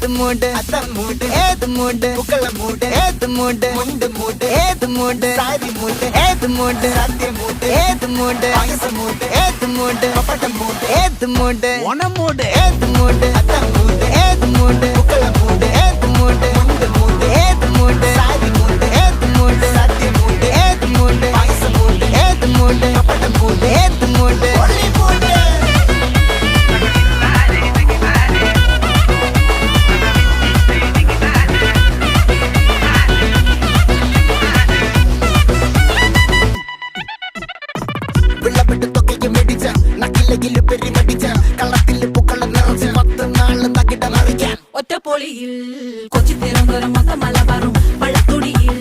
மூடு அதான் மூடு ஏது மூடு புக்கல மூடு ஏது மூடு முண்டு மூடு ஏது மூடு சாரி மூடு ஏது மூடு சத்திய மூடு ஏது மூடு பாயச மூடு ஏது மூடு பப்பட்ட மூடு ஏது மூடு ஒன மூடு ஏது மூடு அதான் மூடு ஏது மூடு புக்கல மூடு ஏது மூடு முண்டு மூடு ஏது மூடு சாரி மூடு ஏது மூடு சத்திய மூடு ஏது மூடு பாயச மூடு ஏது மூடு பப்பட்ட மூடு ஏது மூடு ஒளி மூடு ഒറ്റപ്പൊളിയിൽ കൊച്ചി തിരുവനന്തപുരം മൊത്തം മലബാറും വള്ളത്തുടിയിൽ